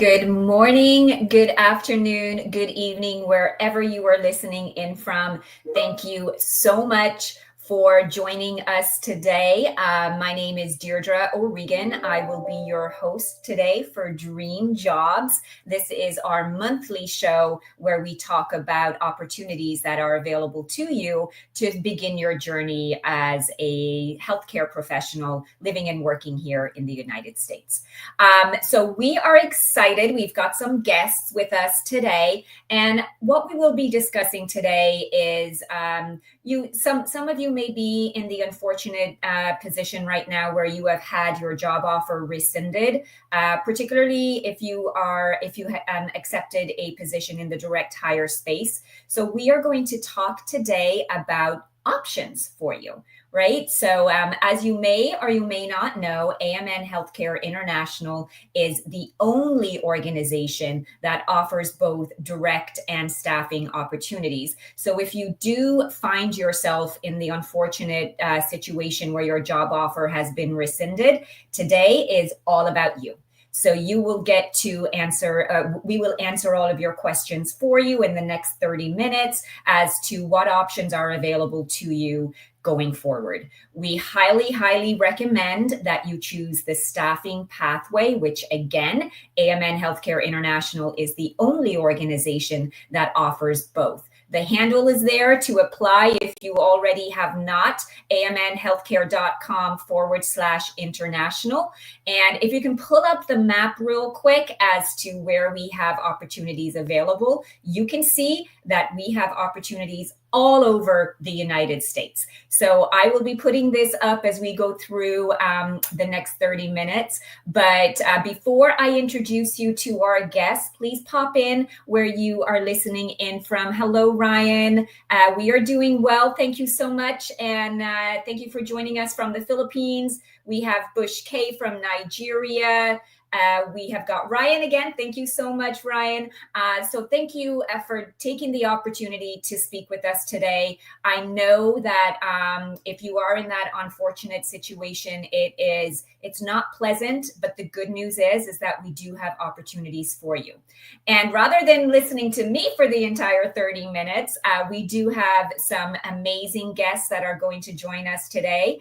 Good morning, good afternoon, good evening, wherever you are listening in from. Thank you so much for joining us today. My name is Deirdre O'Regan. I will be your host today for Dream Jobs. This is our monthly show where we talk about opportunities that are available to you to begin your journey as a healthcare professional living and working here in the United States. So we are excited. We've got some guests with us today, and what we will be discussing today is some of you may be in the unfortunate position right now where you have had your job offer rescinded, particularly if you accepted a position in the direct hire space. So we are going to talk today about options for you, right? So as you may or you may not know, AMN Healthcare International is the only organization that offers both direct and staffing opportunities. So if you do find yourself in the unfortunate situation where your job offer has been rescinded, today is all about you. So you will get to answer, we will answer all of your questions for you in the next 30 minutes as to what options are available to you going forward. We highly recommend that you choose the staffing pathway, which again, AMN Healthcare International is the only organization that offers both. The handle is there to apply if you already have not, amnhealthcare.com/international. And if you can pull up the map real quick as to where we have opportunities available, you can see that we have opportunities all over the United States. So I will be putting this up as we go through the next 30 minutes. But before I introduce you to our guests, please pop in where you are listening in from. Hello, Ryan. We are doing well. Thank you so much. And thank you for joining us from the Philippines. We have Bush K from Nigeria. We have got Ryan again. Thank you so much, Ryan. So thank you for taking the opportunity to speak with us today. I know that if you are in that unfortunate situation, it's not pleasant, but the good news is that we do have opportunities for you. And rather than listening to me for the entire 30 minutes, we do have some amazing guests that are going to join us today.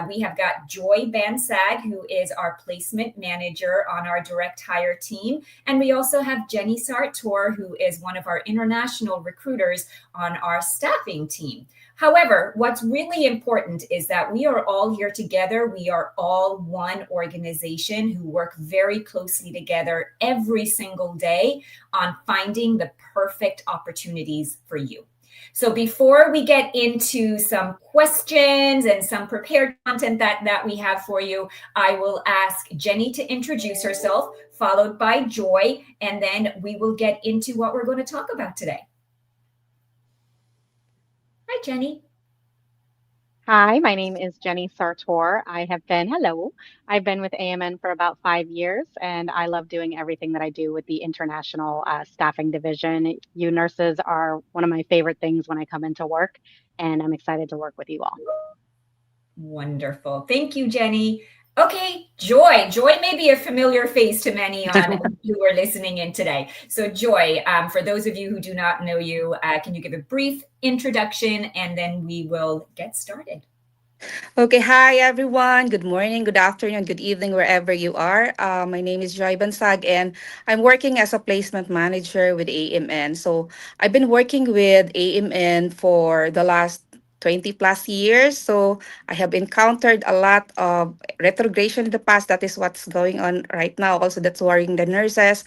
We have got Joy Bansag, who is our placement manager on our direct hire team. And we also have Jenny Sartor, who is one of our international recruiters on our staffing team. However, what's really important is that we are all here together. We are all one organization who work very closely together every single day on finding the perfect opportunities for you. So before we get into some questions and some prepared content that we have for you, I will ask Jenny to introduce herself, followed by Joy, and then we will get into what we're going to talk about today. Hi, Jenny. Hi, my name is Jenny Sartor. I've been with AMN for about 5 years, and I love doing everything that I do with the international staffing division. You nurses are one of my favorite things when I come into work, and I'm excited to work with you all. Wonderful. Thank you, Jenny. Okay, Joy. Joy may be a familiar face to many on who are listening in today. So Joy, for those of you who do not know you, can you give a brief introduction and then we will get started? Okay, hi everyone. Good morning, good afternoon, good evening, wherever you are. My name is Joy Bansag, and I'm working as a placement manager with AMN. So I've been working with AMN for the last 20 plus years. So I have encountered a lot of retrogression in the past. That is what's going on right now. Also, that's worrying the nurses.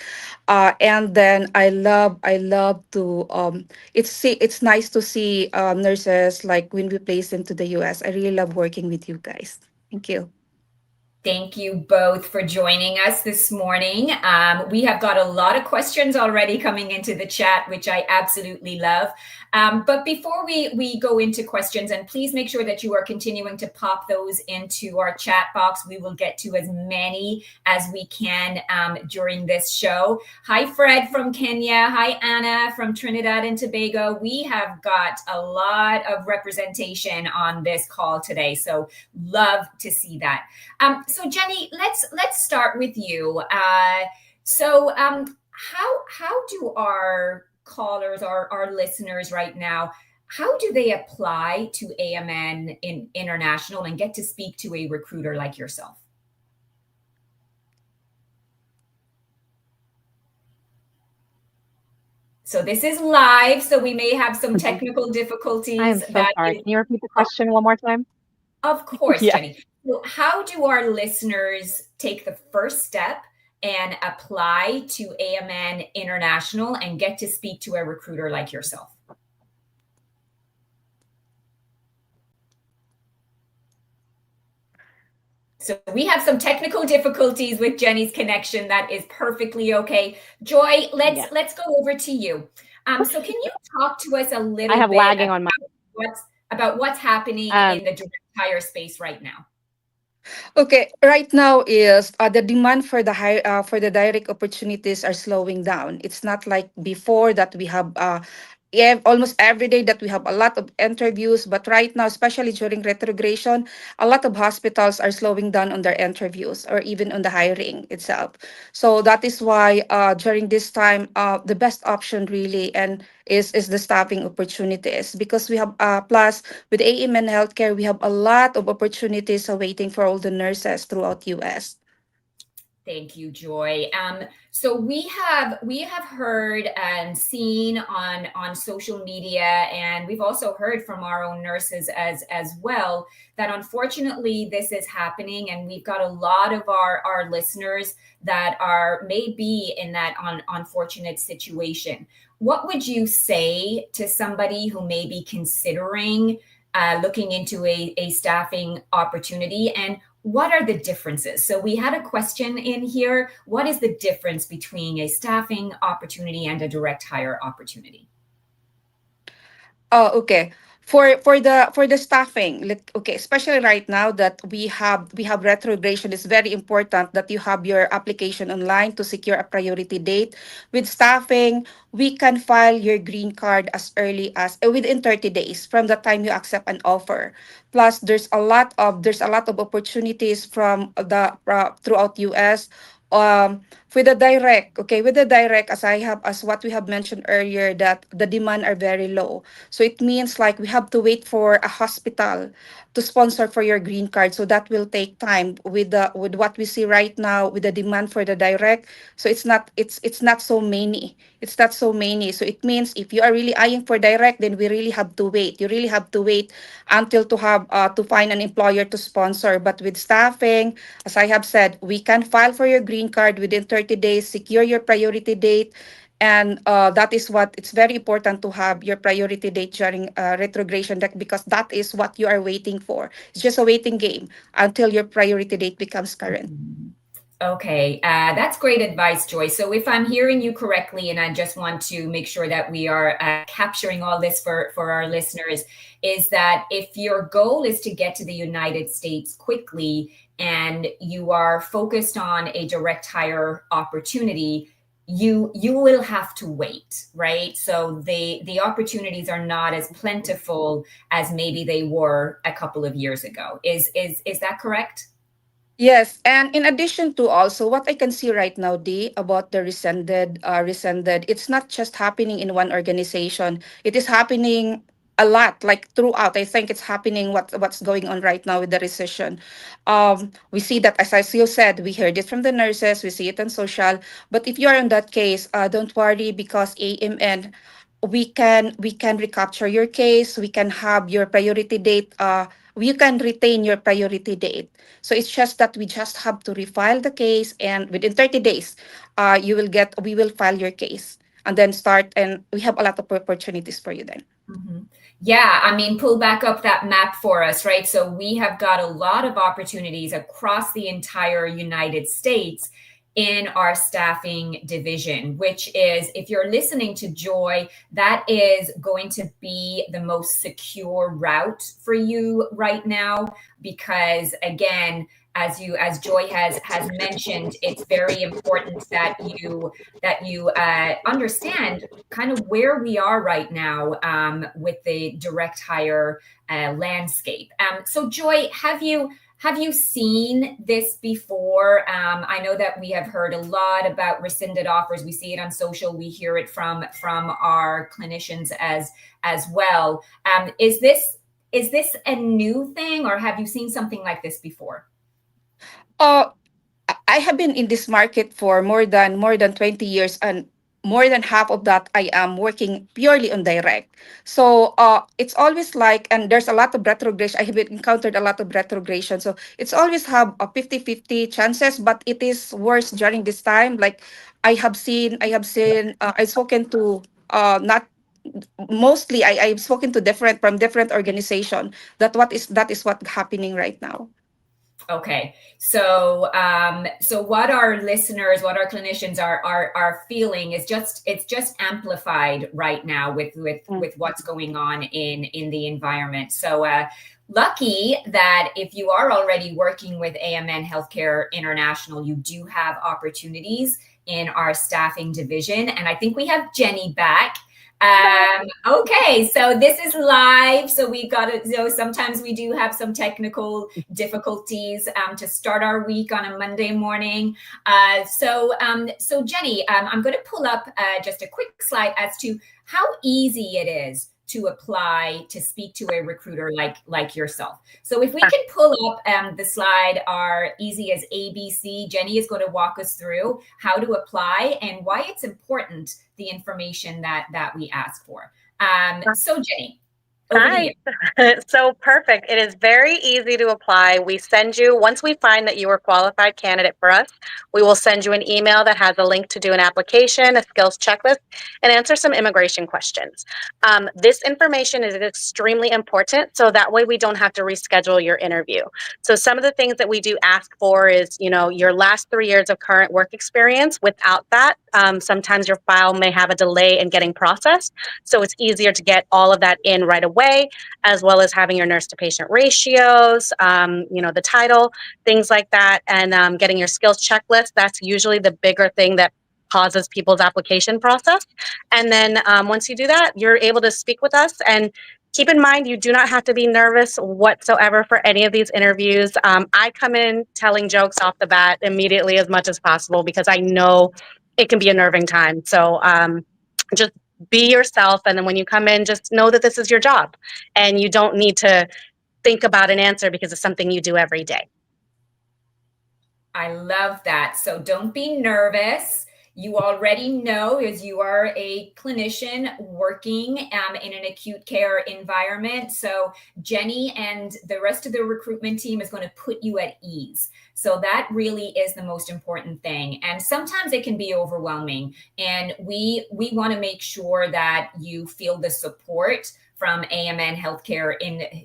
And then I love to it's nice to see nurses like when we place them to the US. I really love working with you guys. Thank you. Thank you both for joining us this morning. We have got a lot of questions already coming into the chat, which I absolutely love. But before we go into questions, and please make sure that you are continuing to pop those into our chat box. We will get to as many as we can during this show. Hi, Fred from Kenya. Hi, Anna from Trinidad and Tobago. We have got a lot of representation on this call today, so love to see that. So Jenny, let's start with you. So, how do our callers, our listeners right now, how do they apply to AMN International and get to speak to a recruiter like yourself? So this is live, so we may have some technical I am difficulties. so sorry. Can you repeat the question one more time? Of course, Yeah. Jenny. So how do our listeners take the first step and apply to AMN International and get to speak to a recruiter like yourself? So we have some technical difficulties with Jenny's connection. That is perfectly okay. Joy, let's go over to you. So can you talk to us a little I have bit lagging on my about what's happening in the direct hire space right now? Okay, right now is the demand for the high for the direct opportunities are slowing down. It's not like before that we have almost every day that we have a lot of interviews, but right now, especially during retrogression, a lot of hospitals are slowing down on their interviews or even on the hiring itself. So that is why during this time, the best option really and is the staffing opportunities because we have plus with AMN Healthcare, we have a lot of opportunities awaiting for all the nurses throughout US. Thank you, Joy. So we have heard and seen on social media, and we've also heard from our own nurses as well that unfortunately this is happening, and we've got a lot of our listeners that are may be in that unfortunate situation. What would you say to somebody who may be considering looking into a staffing opportunity, and what are the differences? So we had a question in here. What is the difference between a staffing opportunity and a direct hire opportunity? Oh, okay. For the staffing, okay, especially right now that we have retrogression, it's very important that you have your application online to secure a priority date. With staffing, we can file your green card as early as within 30 days from the time you accept an offer. Plus, there's a lot of opportunities from the throughout US. With the direct, as what we have mentioned earlier, that the demand are very low, so it means like we have to wait for a hospital to sponsor for your green card. So that will take time with what we see right now with the demand for the direct. So it's not so many. It's not so many. So it means if you are really eyeing for direct, then we really have to wait. You really have to wait until to find an employer to sponsor. But with staffing, as I have said, we can file for your green card within 30 days, secure your priority date, and that is what it's very important to have your priority date during retrogression because that is what you are waiting for. It's just a waiting game until your priority date becomes current. Okay, that's great advice, Joy. So if I'm hearing you correctly, and I just want to make sure that we are capturing all this for our listeners, is that if your goal is to get to the United States quickly and you are focused on a direct hire opportunity, you will have to wait, right? So the opportunities are not as plentiful as maybe they were a couple of years ago. Is that correct? Yes, and in addition to also what I can see right now, D, about the rescinded, it's not just happening in one organization. It is happening a lot, like throughout. I think it's happening what's going on right now with the recession. We see that, as I still said, we heard it from the nurses, we see it on social. But if you are in that case, don't worry because AMN, we can recapture your case. We can have your priority date. You can retain your priority date. So it's just that we just have to refile the case, and within 30 days, we will file your case and then start. And we have a lot of opportunities for you then. Mhm. Yeah, I mean, pull back up that map for us, right? So we have got a lot of opportunities across the entire United States in our staffing division, which is, if you're listening to Joy, that is going to be the most secure route for you right now, because again, as Joy has mentioned, it's very important that you understand kind of where we are right now with the direct hire landscape. So Joy, Have you seen this before? I know that we have heard a lot about rescinded offers. We see it on social. We hear it from our clinicians as well. Is this a new thing, or have you seen something like this before? Uh, I have been in this market for more than 20 years, and more than half of that I am working purely on direct. So it's always like, and there's a lot of retrogression. I have encountered a lot of retrogression. So it's always have a 50-50 chances, but it is worse during this time. Like I've spoken to not mostly I've spoken to different organization that is what happening right now. Okay, so what our listeners, what our clinicians are feeling is just it's just amplified right now with what's going on in the environment. So lucky that if you are already working with AMN Healthcare International, you do have opportunities in our staffing division, and I think we have Jenny back. Okay, so this is live. So we got it. So sometimes we do have some technical difficulties to start our week on a Monday morning. So Jenny, I'm going to pull up just a quick slide as to how easy it is to apply to speak to a recruiter like yourself. So if we can pull up the slide, are easy as ABC. Jenny is going to walk us through how to apply and why it's important, the information that we ask for. So Jenny, over to Hi. you. So perfect. It is very easy to apply. We send you, once we find that you are a qualified candidate for us, we will send you an email that has a link to do an application, a skills checklist, and answer some immigration questions. This information is extremely important, so that way we don't have to reschedule your interview. So some of the things that we do ask for is, your last 3 years of current work experience. Without that, sometimes your file may have a delay in getting processed. So it's easier to get all of that in right away, as well as having your nurse to patient ratios, the title, things like that, and getting your skills checklist. That's usually the bigger thing that pauses people's application process. And then once you do that, you're able to speak with us. And keep in mind, you do not have to be nervous whatsoever for any of these interviews. I come in telling jokes off the bat immediately as much as possible because I know it can be a nerving time. So just be yourself. And then when you come in, just know that this is your job and you don't need to think about an answer because it's something you do every day. I love that. So don't be nervous. You already know, as you are a clinician working in an acute care environment. So Jenny and the rest of the recruitment team is going to put you at ease. So that really is the most important thing. And sometimes it can be overwhelming. And we want to make sure that you feel the support from AMN Healthcare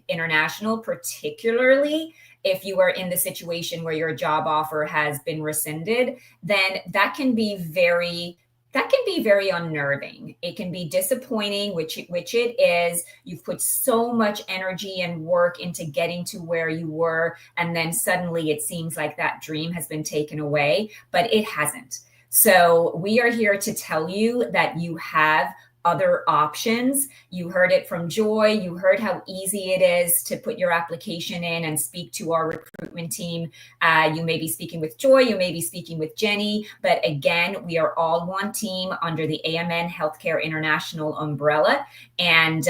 International, particularly if you are in the situation where your job offer has been rescinded, then that can be very unnerving. It can be disappointing, which it is. You've put so much energy and work into getting to where you were, and then suddenly it seems like that dream has been taken away, but it hasn't. So we are here to tell you that you have other options. You heard it from Joy. You heard how easy it is to put your application in and speak to our recruitment team. You may be speaking with Joy, you may be speaking with Jenny, but again, we are all one team under the AMN Healthcare International umbrella. And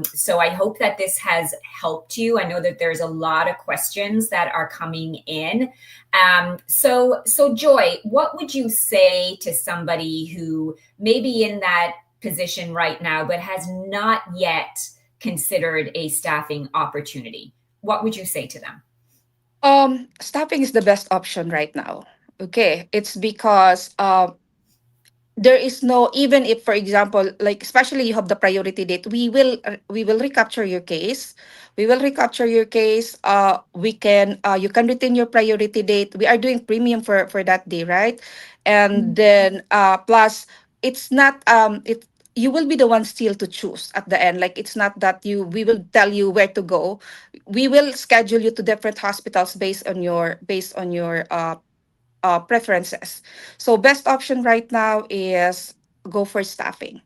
so I hope that this has helped you. I know that there's a lot of questions that are coming in. So Joy, what would you say to somebody who may be in that position right now, but has not yet considered a staffing opportunity? What would you say to them? Staffing is the best option right now. Okay, it's because there is no, even if, for example, like especially you have the priority date, we will recapture your case. We can you can retain your priority date. We are doing premium for that day, right? And then plus it's not it you will be the one still to choose at the end. Like it's not that you we will tell you where to go. We will schedule you to different hospitals based on your preferences. So best option right now is go for staffing.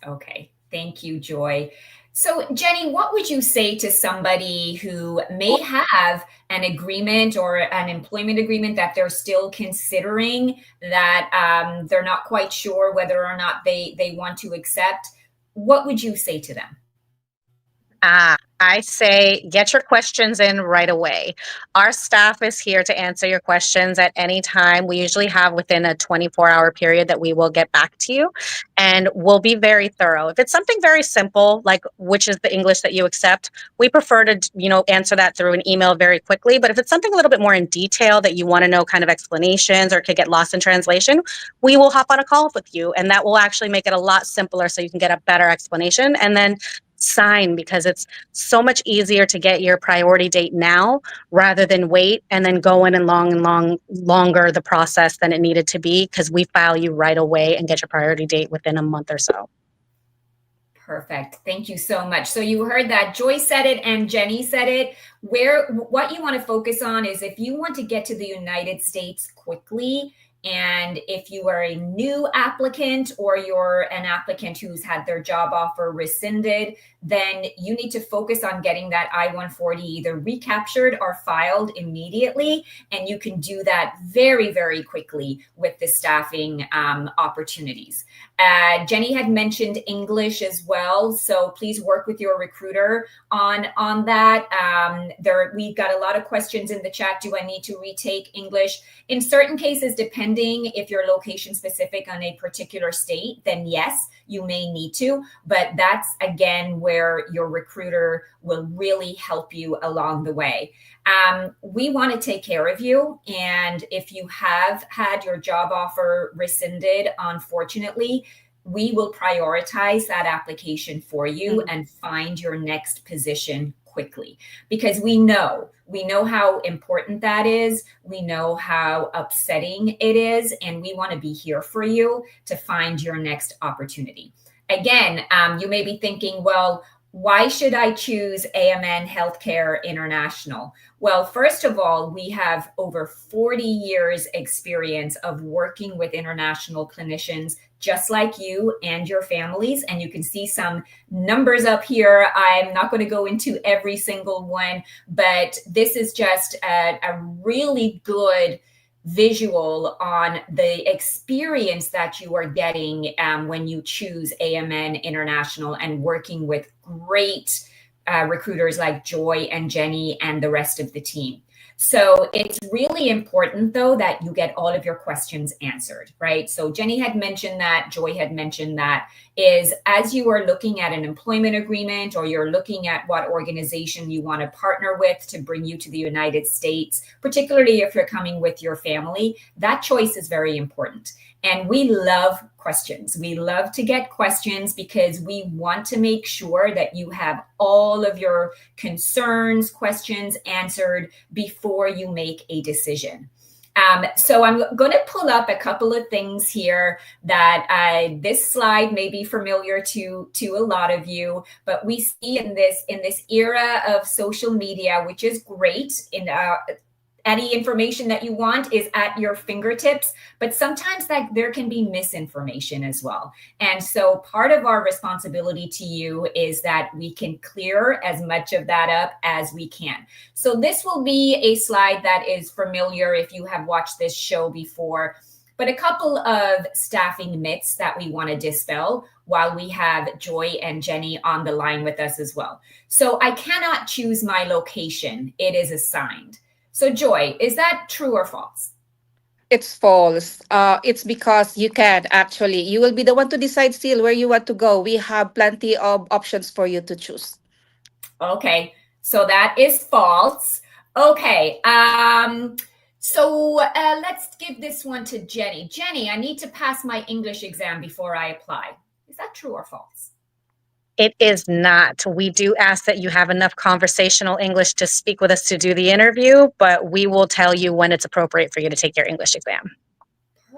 Okay, thank you, Joy. So, Jenny, what would you say to somebody who may have an agreement or an employment agreement that they're still considering, that they're not quite sure whether or not they want to accept? What would you say to them? I say get your questions in right away. Our staff is here to answer your questions at any time. We usually have within a 24-hour period that we will get back to you, and we'll be very thorough. If it's something very simple, like which is the English that you accept, we prefer to, answer that through an email very quickly. But if it's something a little bit more in detail that you want to know kind of explanations or could get lost in translation, we will hop on a call with you, and that will actually make it a lot simpler so you can get a better explanation and then sign, because it's so much easier to get your priority date now rather than wait and then go in and longer the process than it needed to be, because we file you right away and get your priority date within a month or so. Perfect. Thank you so much. So you heard that Joy said it and Jenny said it. What you want to focus on is if you want to get to the United States quickly, and if you are a new applicant or you're an applicant who's had their job offer rescinded, then you need to focus on getting that I-140 either recaptured or filed immediately. And you can do that very, very quickly with the staffing opportunities. Jenny had mentioned English as well, so please work with your recruiter on that. We've got a lot of questions in the chat. Do I need to retake English? In certain cases, depending if you're location specific on a particular state, then yes, you may need to, but that's again where your recruiter will really help you along the way. We want to take care of you. And if you have had your job offer rescinded, unfortunately, we will prioritize that application for you and find your next position quickly, because we know how important that is. We know how upsetting it is, and we want to be here for you to find your next opportunity. Again, you may be thinking, well, why should I choose AMN Healthcare International? Well, first of all, we have over 40 years experience of working with international clinicians just like you and your families. And you can see some numbers up here. I'm not going to go into every single one, but this is just a really good visual on the experience that you are getting when you choose AMN International and working with great recruiters like Joy and Jenny and the rest of the team. So it's really important, though, that you get all of your questions answered, right? So Jenny had mentioned that, Joy had mentioned that, is as you are looking at an employment agreement or you're looking at what organization you want to partner with to bring you to the United States, particularly if you're coming with your family, that choice is very important. And we love questions. We love to get questions because we want to make sure that you have all of your concerns, questions answered before you make a decision. So I'm going to pull up a couple of things here that this slide may be familiar to a lot of you, but we see in this era of social media, which is great. Any information that you want is at your fingertips, but sometimes there can be misinformation as well. And so part of our responsibility to you is that we can clear as much of that up as we can. So this will be a slide that is familiar if you have watched this show before, but a couple of staffing myths that we want to dispel while we have Joy and Jenny on the line with us as well. So I cannot choose my location. It is assigned. So Joy, is that true or false? It's false. It's because you can actually, you will be the one to decide still where you want to go. We have plenty of options for you to choose. Okay, so that is false. Okay, so let's give this one to Jenny. Jenny, I need to pass my English exam before I apply. Is that true or false? It is not. We do ask that you have enough conversational English to speak with us to do the interview, but we will tell you when it's appropriate for you to take your English exam.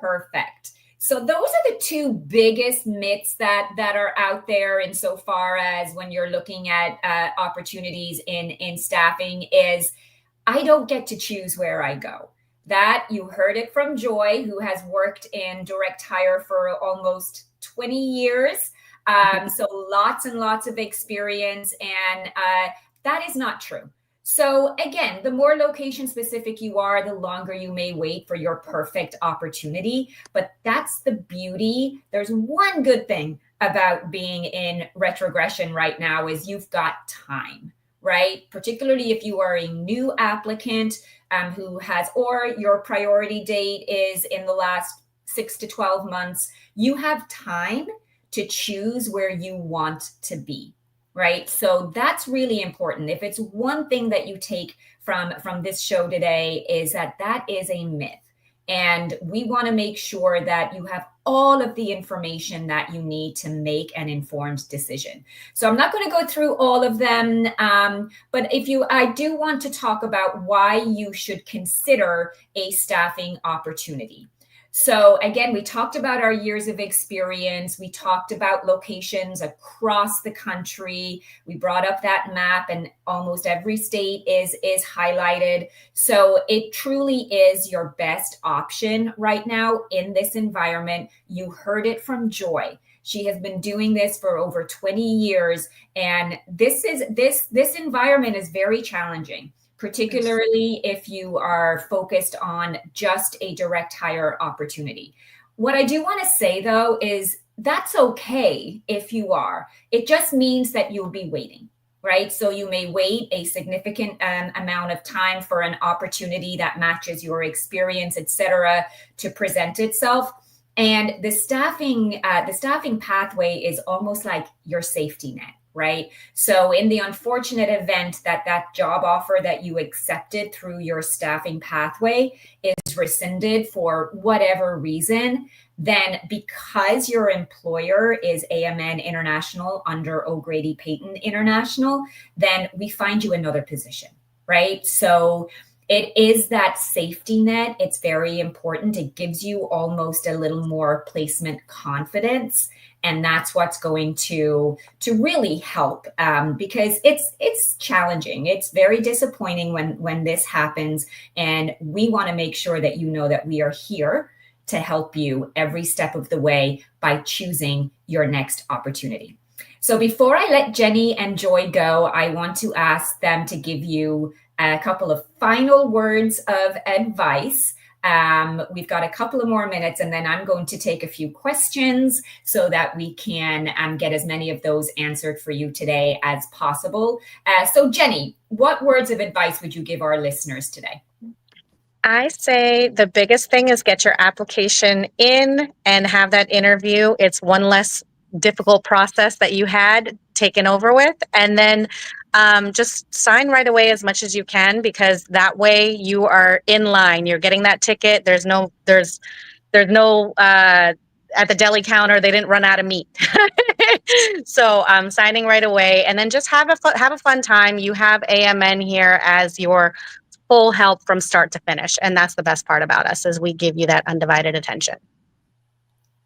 Perfect. So those are the two biggest myths that are out there insofar as when you're looking at opportunities in staffing is I don't get to choose where I go. That you heard it from Joy, who has worked in direct hire for almost 20 years. So lots and lots of experience, and that is not true. So again, the more location specific you are, the longer you may wait for your perfect opportunity. But that's the beauty. There's one good thing about being in retrogression right now is you've got time, right? Particularly if you are a new applicant who has, or your priority date is in the last 6 to 12 months, you have time to choose where you want to be, right? So that's really important. If it's one thing that you take from this show today, is that that is a myth. And we want to make sure that you have all of the information that you need to make an informed decision. So I'm not going to go through all of them, but I do want to talk about why you should consider a staffing opportunity. So again, we talked about our years of experience. We talked about locations across the country. We brought up that map, and almost every state is highlighted. So it truly is your best option right now in this environment. You heard it from Joy. She has been doing this for over 20 years, and this environment is very challenging, particularly if you are focused on just a direct hire opportunity. What I do want to say, though, is that's okay if you are. It just means that you'll be waiting, right? So you may wait a significant amount of time for an opportunity that matches your experience, et cetera, to present itself. And the staffing pathway is almost like your safety net, right? So in the unfortunate event that that job offer that you accepted through your staffing pathway is rescinded for whatever reason, then because your employer is AMN International under O'Grady Payton International, then we find you another position, right? So it is that safety net. It's very important. It gives you almost a little more placement confidence. And that's what's going to really help, because it's challenging. It's very disappointing when this happens. And we want to make sure that you know that we are here to help you every step of the way by choosing your next opportunity. So before I let Jenny and Joy go, I want to ask them to give you a couple of final words of advice. We've got a couple of more minutes, and then I'm going to take a few questions so that we can get as many of those answered for you today as possible. So Jenny, what words of advice would you give our listeners today? I say the biggest thing is get your application in and have that interview. It's one less difficult process that you had taken over with. And then just sign right away as much as you can, because that way you are in line. You're getting that ticket. There's no at the deli counter, they didn't run out of meat. So signing right away, and then just have a fun time. You have AMN here as your full help from start to finish. And that's the best part about us, is we give you that undivided attention.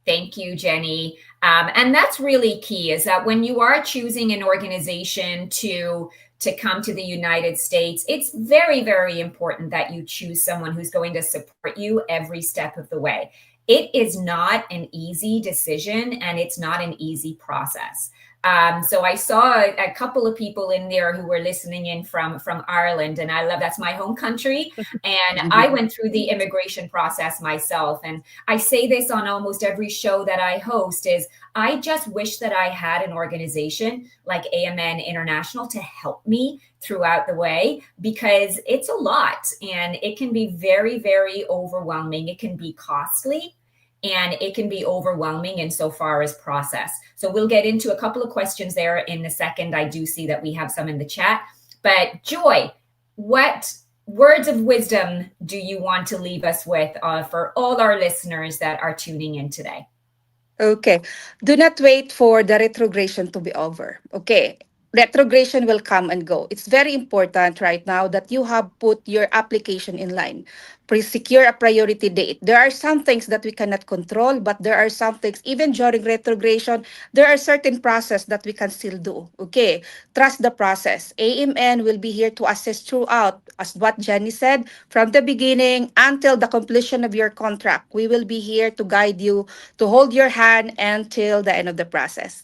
Thank you, Jenny. And that's really key, is that when you are choosing an organization to come to the United States, it's very, very important that you choose someone who's going to support you every step of the way. It is not an easy decision, and it's not an easy process. So I saw a couple of people in there who were listening in from Ireland, and I love, that's my home country. And I went through the immigration process myself. And I say this on almost every show that I host, is I just wish that I had an organization like AMN International to help me throughout the way, because it's a lot and it can be very, very overwhelming. It can be costly, and it can be overwhelming insofar as process. So we'll get into a couple of questions there in a second. I do see that we have some in the chat. But Joy, what words of wisdom do you want to leave us with for all our listeners that are tuning in today? Okay. Do not wait for the retrogression to be over. Okay. Retrogression will come and go. It's very important right now that you have put your application in line. Secure a priority date. There are some things that we cannot control, but there are some things, even during retrogression, there are certain process that we can still do. Okay. Trust the process. AMN will be here to assist throughout, as what Jenny said, from the beginning until the completion of your contract. We will be here to guide you, to hold your hand until the end of the process.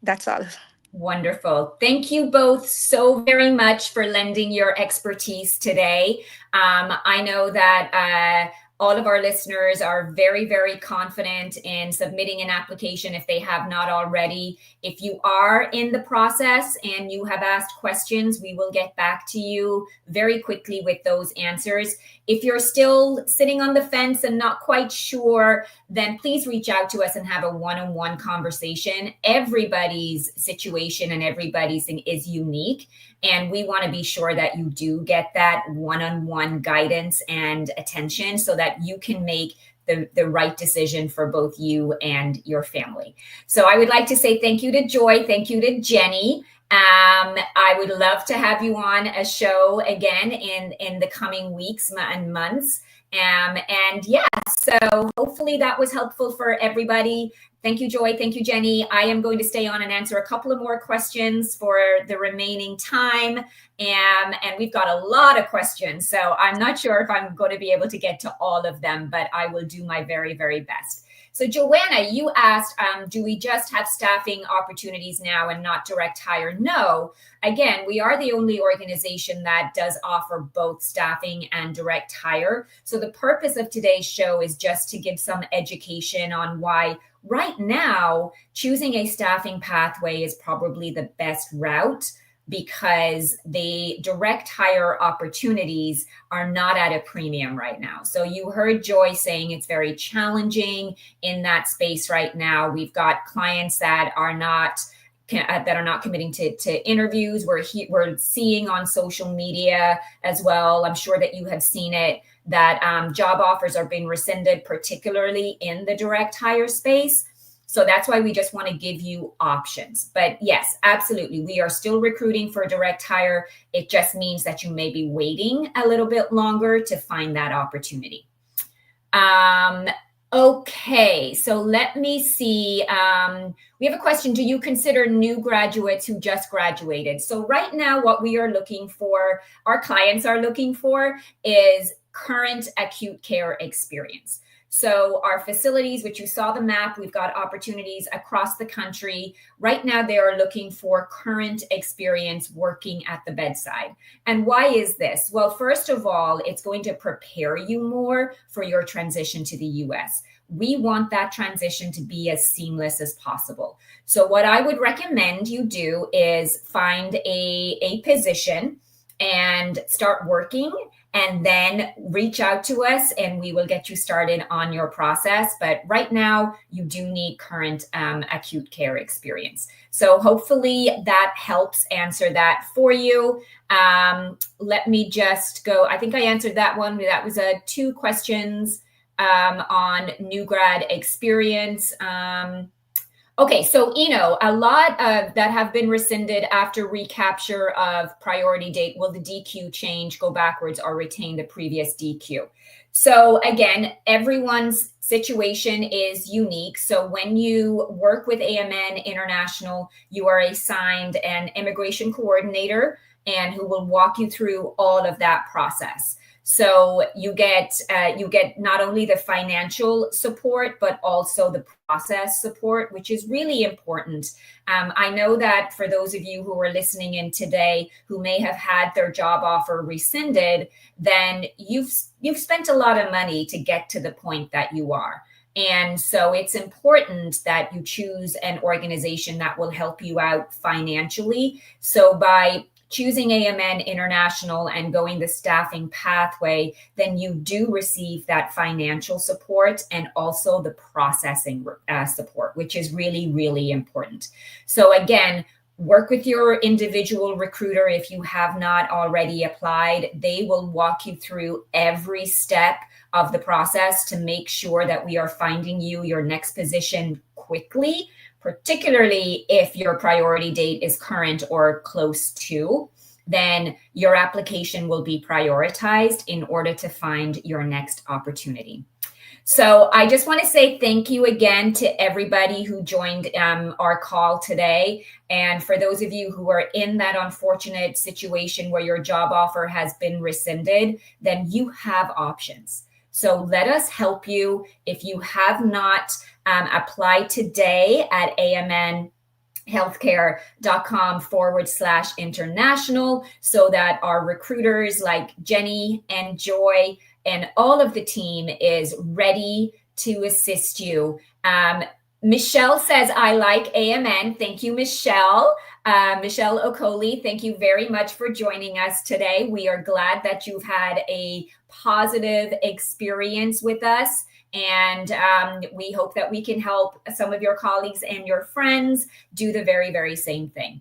That's all. Wonderful. Thank you both so very much for lending your expertise today. I know that all of our listeners are very, very confident in submitting an application if they have not already. If you are in the process and you have asked questions, we will get back to you very quickly with those answers. If you're still sitting on the fence and not quite sure, then please reach out to us and have a one-on-one conversation. Everybody's situation and everybody's thing is unique. And we want to be sure that you do get that one-on-one guidance and attention so that you can make the right decision for both you and your family. So I would like to say thank you to Joy. Thank you to Jenny. I would love to have you on a show again in the coming weeks and months. And yeah, so hopefully that was helpful for everybody. Thank you, Joy. Thank you, Jenny. I am going to stay on and answer a couple of more questions for the remaining time. And we've got a lot of questions, so I'm not sure if I'm going to be able to get to all of them, but I will do my very, very best. So Joanna, you asked, do we just have staffing opportunities now and not direct hire? No. Again, we are the only organization that does offer both staffing and direct hire. So the purpose of today's show is just to give some education on why right now choosing a staffing pathway is probably the best route, because the direct hire opportunities are not at a premium right now. So you heard Joy saying it's very challenging in that space right now. We've got clients that are not committing to interviews. We're seeing on social media as well, I'm sure that you have seen it, that job offers are being rescinded, particularly in the direct hire space. So that's why we just want to give you options. But yes, absolutely. We are still recruiting for direct hire. It just means that you may be waiting a little bit longer to find that opportunity. Okay, so let me see. We have a question. Do you consider new graduates who just graduated? So right now, what we are looking for, our clients are looking for, is current acute care experience. So our facilities, which you saw the map, we've got opportunities across the country. Right now, they are looking for current experience working at the bedside. And why is this? Well, first of all, it's going to prepare you more for your transition to the US. We want that transition to be as seamless as possible. So what I would recommend you do is find a position and start working, and then reach out to us and we will get you started on your process. But right now, you do need current acute care experience. So hopefully that helps answer that for you. Let me just go. I think I answered that one. That was 2 questions on new grad experience. Okay, so a lot that have been rescinded after recapture of priority date, will the DQ change, go backwards, or retain the previous DQ? So again, everyone's situation is unique. So when you work with AMN International, you are assigned an immigration coordinator and who will walk you through all of that process. So you get not only the financial support, but also the process support, which is really important. I know that for those of you who are listening in today who may have had their job offer rescinded, then you've spent a lot of money to get to the point that you are. And so it's important that you choose an organization that will help you out financially. So by choosing AMN International and going the staffing pathway, then you do receive that financial support and also the processing support, which is really, really important. So again, work with your individual recruiter if you have not already applied. They will walk you through every step of the process to make sure that we are finding you your next position quickly, particularly if your priority date is current or close to. Then your application will be prioritized in order to find your next opportunity. So I just want to say thank you again to everybody who joined our call today. And for those of you who are in that unfortunate situation where your job offer has been rescinded, then you have options. So let us help you. If you have not applied today at AMN healthcare.com/international, so that our recruiters like Jenny and Joy and all of the team is ready to assist you. Michelle says, I like AMN. Thank you, Michelle. Michelle Okoli, thank you very much for joining us today. We are glad that you've had a positive experience with us. And we hope that we can help some of your colleagues and your friends do the very, very same thing.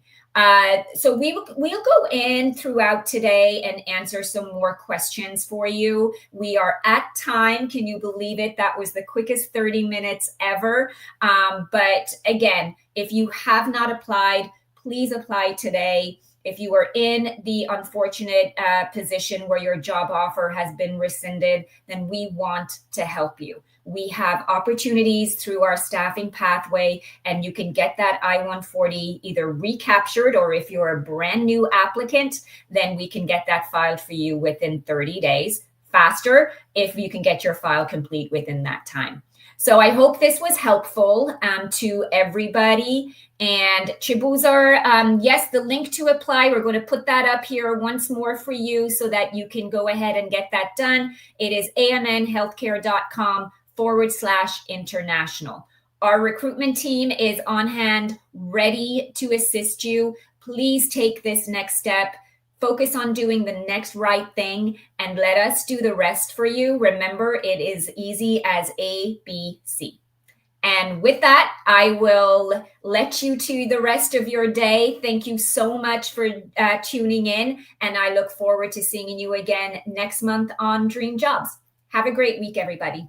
So we'll go in throughout today and answer some more questions for you. We are at time. Can you believe it? That was the quickest 30 minutes ever. But again, if you have not applied, please apply today. If you are in the unfortunate position where your job offer has been rescinded, then we want to help you. We have opportunities through our staffing pathway, and you can get that I-140 either recaptured, or if you're a brand new applicant, then we can get that filed for you within 30 days. Faster if you can get your file complete within that time. So I hope this was helpful to everybody. And Chibuzar, yes, the link to apply, we're going to put that up here once more for you so that you can go ahead and get that done. It is amnhealthcare.com/international. Our recruitment team is on hand, ready to assist you. Please take this next step. Focus on doing the next right thing and let us do the rest for you. Remember, it is easy as ABC. And with that, I will let you to the rest of your day. Thank you so much for tuning in. And I look forward to seeing you again next month on Dream Jobs. Have a great week, everybody.